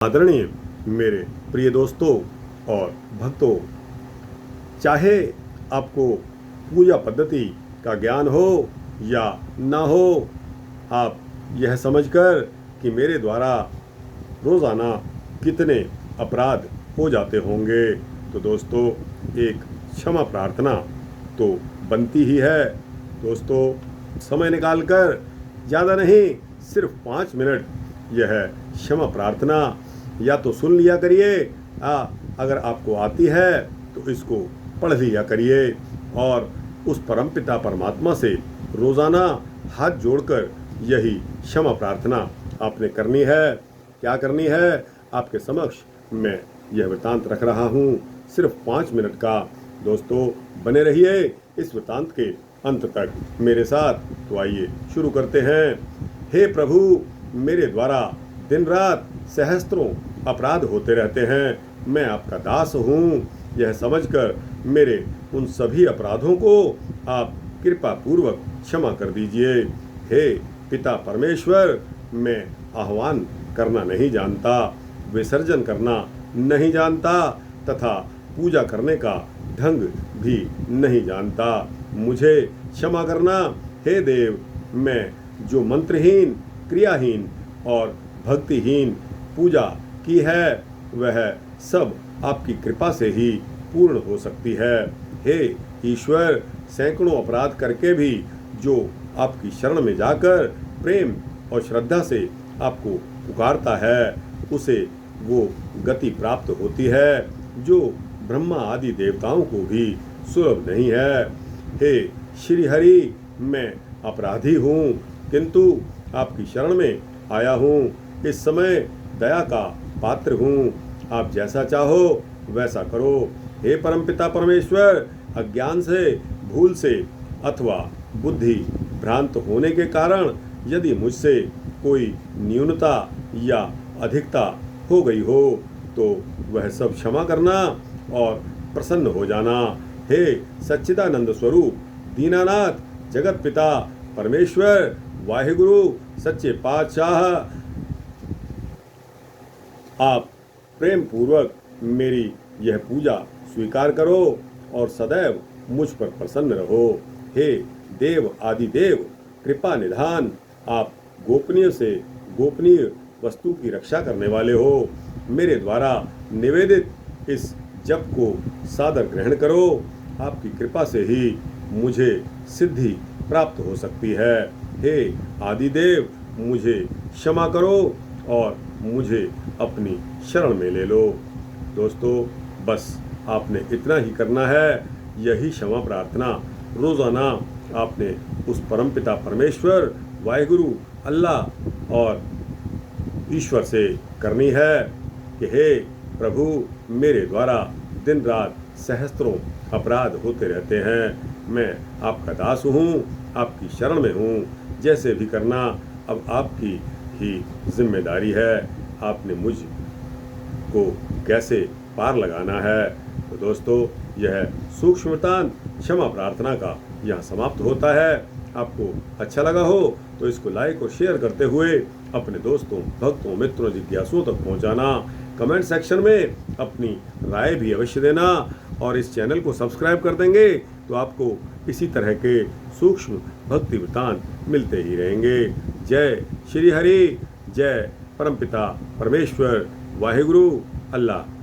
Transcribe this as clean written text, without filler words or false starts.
आदरणीय मेरे प्रिय दोस्तों और भक्तों, चाहे आपको पूजा पद्धति का ज्ञान हो या ना हो, आप यह समझकर कि मेरे द्वारा रोज़ाना कितने अपराध हो जाते होंगे, तो दोस्तों एक क्षमा प्रार्थना तो बनती ही है। दोस्तों, समय निकालकर, ज़्यादा नहीं, सिर्फ 5 मिनट यह क्षमा प्रार्थना या तो सुन लिया करिए, अगर आपको आती है तो इसको पढ़ लिया करिए और उस परमपिता परमात्मा से रोज़ाना हाथ जोड़कर यही क्षमा प्रार्थना आपने करनी है। क्या करनी है? आपके समक्ष मैं यह वृतांत रख रहा हूँ, सिर्फ 5 मिनट का। दोस्तों, बने रहिए इस वृतांत के अंत तक मेरे साथ। तो आइए शुरू करते हैं। हे प्रभु, मेरे द्वारा दिन रात सहस्त्रों अपराध होते रहते हैं। मैं आपका दास हूँ, यह समझकर मेरे उन सभी अपराधों को आप कृपा पूर्वक क्षमा कर दीजिए। हे पिता परमेश्वर, मैं आह्वान करना नहीं जानता, विसर्जन करना नहीं जानता तथा पूजा करने का ढंग भी नहीं जानता। मुझे क्षमा करना। हे देव, मैं जो मंत्रहीन, क्रियाहीन और भक्तिहीन पूजा की है, वह सब आपकी कृपा से ही पूर्ण हो सकती है। हे ईश्वर, सैकड़ों अपराध करके भी जो आपकी शरण में जाकर प्रेम और श्रद्धा से आपको पुकारता है, उसे वो गति प्राप्त होती है जो ब्रह्मा आदि देवताओं को भी सुलभ नहीं है। हे श्री हरि, मैं अपराधी हूँ, किंतु आपकी शरण में आया हूँ। इस समय दया का पात्र हूँ, आप जैसा चाहो वैसा करो। हे परमपिता परमेश्वर, अज्ञान से, भूल से अथवा बुद्धि भ्रांत होने के कारण यदि मुझसे कोई न्यूनता या अधिकता हो गई हो, तो वह सब क्षमा करना और प्रसन्न हो जाना। हे सच्चिदानंद स्वरूप, दीनानाथ, जगत पिता परमेश्वर, वाहिगुरु, सच्चे पातशाह, आप प्रेम पूर्वक मेरी यह पूजा स्वीकार करो और सदैव मुझ पर प्रसन्न रहो। हे देव आदिदेव, कृपा निधान, आप गोपनीय से गोपनीय वस्तु की रक्षा करने वाले हो। मेरे द्वारा निवेदित इस जप को सादर ग्रहण करो। आपकी कृपा से ही मुझे सिद्धि प्राप्त हो सकती है। हे आदिदेव, मुझे क्षमा करो और मुझे अपनी शरण में ले लो। दोस्तों, बस आपने इतना ही करना है। यही क्षमा प्रार्थना रोज़ाना आपने उस परमपिता परमेश्वर, वाहिगुरु, अल्लाह और ईश्वर से करनी है कि हे प्रभु, मेरे द्वारा दिन रात सहस्त्रों अपराध होते रहते हैं। मैं आपका दास हूँ, आपकी शरण में हूँ। जैसे भी करना अब आपकी ही जिम्मेदारी है। आपने मुझ को कैसे पार लगाना है। तो दोस्तों, यह सूक्ष्म वृतांत क्षमा प्रार्थना का यहाँ समाप्त होता है। आपको अच्छा लगा हो तो इसको लाइक और शेयर करते हुए अपने दोस्तों, भक्तों, मित्रों, जिज्ञासुओं तक पहुँचाना। कमेंट सेक्शन में अपनी राय भी अवश्य देना और इस चैनल को सब्सक्राइब कर देंगे तो आपको इसी तरह के सूक्ष्म भक्ति वृतांत मिलते ही रहेंगे। जय श्री हरि, जय परमपिता परमेश्वर, वाहिगुरु, अल्लाह।